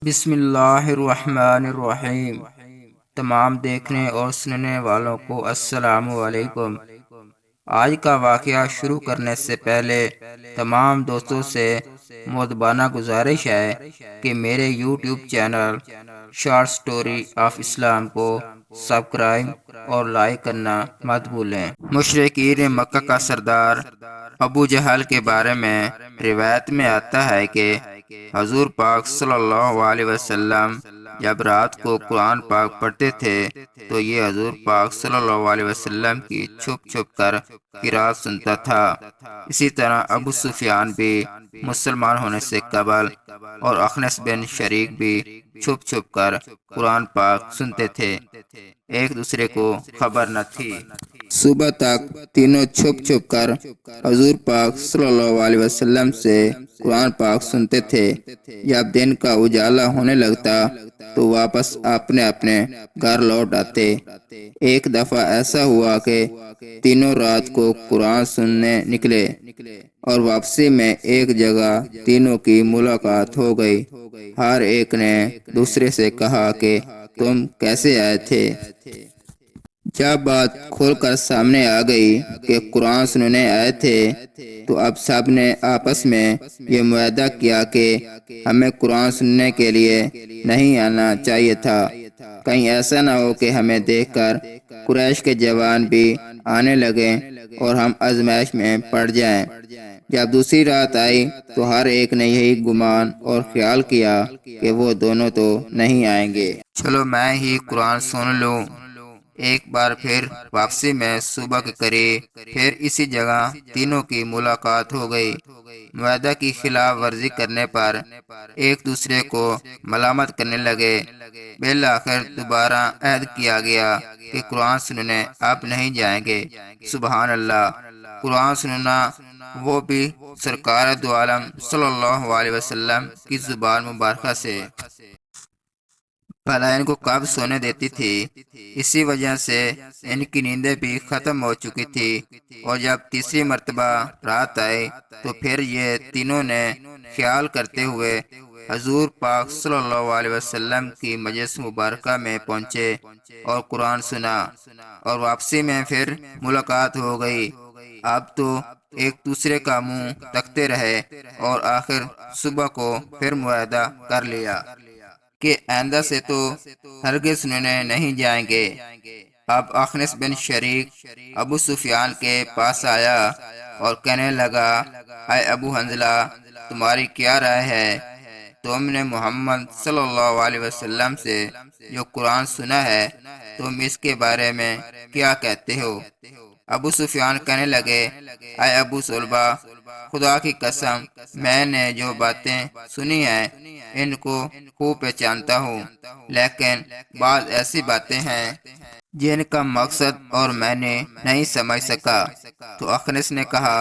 بسم اللہ الرحمن الرحیم۔ تمام دیکھنے اور سننے والوں کو السلام علیکم۔ آج کا واقعہ شروع کرنے سے پہلے تمام دوستوں سے مؤدبانہ گزارش ہے کہ میرے YouTube channel short story of Islam کو سبسکرائب اور لائک کرنا مت بھولیں۔ مشرکین مکہ کا سردار ابو جہل کے بارے میں روایت میں آتا ہے کہ حضور پاک صلی اللہ علیہ وسلم جب رات کو قرآن پاک پڑھتے تھے تو یہ حضور پاک صلی اللہ علیہ وسلم کی چھپ چھپ کر قرات سنتا تھا۔ اسی طرح ابو سفیان بھی مسلمان ہونے سے قبل اور اخنس بن شریک بھی چھپ چھپ کر قرآن پاک سنتے تھے، ایک دوسرے کو خبر نہ تھی۔ صبح تک تینوں چھپ چھپ کر حضور پاک صلی اللہ علیہ وسلم سے قرآن پاک سنتے تھے۔ جب دن کا اجالا ہونے لگتا تو واپس اپنے اپنے گھر لوٹ آتے۔ ایک دفعہ ایسا ہوا کہ تینوں رات کو قرآن سننے نکلے اور واپسی میں ایک جگہ تینوں کی ملاقات ہو گئی۔ ہر ایک نے دوسرے سے کہا کہ تم کیسے آئے تھے؟ جب بات کھول کر سامنے آ گئی کہ قرآن سننے آئے تھے تو اب سب نے آپس میں یہ معاہدہ کیا کہ ہمیں قرآن سننے کے لیے نہیں آنا چاہیے تھا، کہیں ایسا نہ ہو کہ ہمیں دیکھ کر قریش کے جوان بھی آنے لگیں اور ہم آزمائش میں پڑ جائیں۔ جب دوسری رات آئی تو ہر ایک نے یہی گمان اور خیال کیا کہ وہ دونوں تو نہیں آئیں گے، چلو میں ہی قرآن سن لوں۔ ایک بار پھر واپسی میں صبح کے قریب پھر اسی جگہ تینوں کی ملاقات ہو گئی۔ معاہدہ کی خلاف ورزی کرنے پر ایک دوسرے کو ملامت کرنے لگے۔ بالآخر دوبارہ عہد کیا گیا کہ قرآن سننے اب نہیں جائیں گے۔ سبحان اللہ! قرآن سننا، وہ بھی سرکار دو عالم صلی اللہ علیہ وسلم کی زبان مبارکہ سے۔ بھلا ان کو کب سونے دیتی تھی؟ اسی وجہ سے ان کی نیندیں بھی ختم ہو چکی تھی، اور جب تیسری مرتبہ رات آئی تو پھر یہ تینوں نے خیال کرتے ہوئے حضور پاک صلی اللہ علیہ وسلم کی مجلس مبارکہ میں پہنچے اور قرآن سنا، اور واپسی میں پھر ملاقات ہو گئی۔ اب تو ایک دوسرے کا منہ تکتے رہے اور آخر صبح کو پھر معاہدہ کر لیا کہ آئندہ سے تو ہرگز سننے نہیں جائیں گے۔ اب اخنس بن شریک ابو سفیان کے پاس آیا اور کہنے لگا، اے ابو حنظلہ، تمہاری کیا رائے ہے؟ تم نے محمد صلی اللہ علیہ وسلم سے جو قرآن سنا ہے، تم اس کے بارے میں کیا کہتے ہو؟ ابو سفیان کہنے لگے، اے ابو صلبہ، خدا کی قسم، میں نے جو باتیں سنی ہیں ان کو خوب پہچانتا ہوں، لیکن بعض ایسی باتیں ہیں جن کا مقصد اور میں نے نہیں سمجھ سکا۔ تو اخنس نے کہا،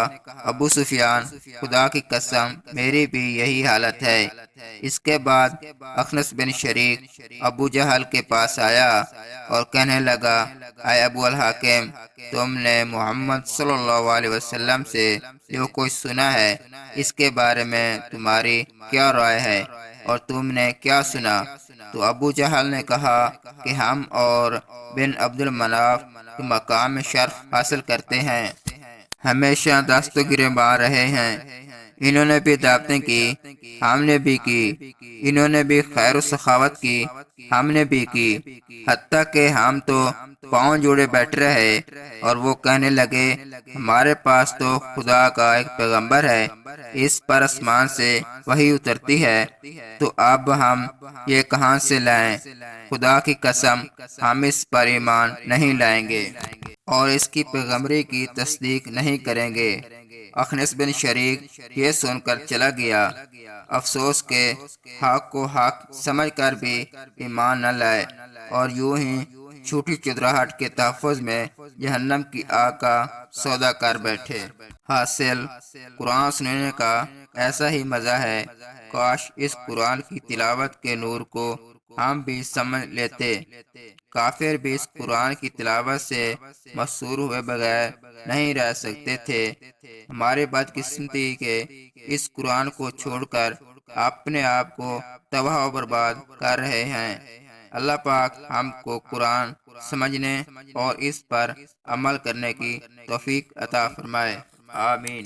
ابو سفیان، خدا کی قسم میری بھی یہی حالت ہے۔ اس کے بعد اخنس بن شریک ابو جہل کے پاس آیا اور کہنے لگا، اے ابو الحاکم، تم نے محمد صلی اللہ علیہ وسلم سے جو کچھ سنا ہے اس کے بارے میں تمہاری کیا رائے ہے، اور تم نے کیا سنا؟ تو ابو جہل نے کہا کہ ہم اور بن عبد المناف کے مقام میں شرف حاصل کرتے ہیں، ہمیشہ دست و گریباں رہے ہیں، انہوں نے بھی دعوتیں کی، ہم نے بھی کی، انہوں نے بھی خیر و سخاوت کی، ہم نے بھی کی، حتیٰ کہ ہم تو پاؤں جوڑے بیٹھ رہے، اور وہ کہنے لگے، ہمارے پاس تو خدا کا ایک پیغمبر ہے، اس پر آسمان سے وحی اترتی ہے، تو اب ہم یہ کہاں سے لائیں؟ خدا کی قسم ہم اس پر ایمان نہیں لائیں گے اور اس کی پیغمبری کی تصدیق نہیں کریں گے۔ اخنس بن شریک یہ سن کر چلا گیا، افسوس کہ حق کو حق سمجھ کر بھی ایمان نہ لائے، اور یوں ہی چھوٹی چودراہٹ کے تحفظ میں جہنم کی آگ کا سودا کر بیٹھے۔ حاصل، قرآن سننے کا ایسا ہی مزہ ہے، کاش اس قرآن کی تلاوت کے نور کو ہم بھی سمجھ لیتے۔ کافر بھی اس قرآن کی تلاوت سے مسحور ہوئے بغیر نہیں رہ سکتے تھے۔ ہماری بدقسمتی کہ اس قرآن کو چھوڑ کر اپنے آپ کو تباہ و برباد کر رہے ہیں۔ اللہ پاک ہم کو قرآن سمجھنے اور اس پر عمل کرنے کی توفیق عطا فرمائے، آمین۔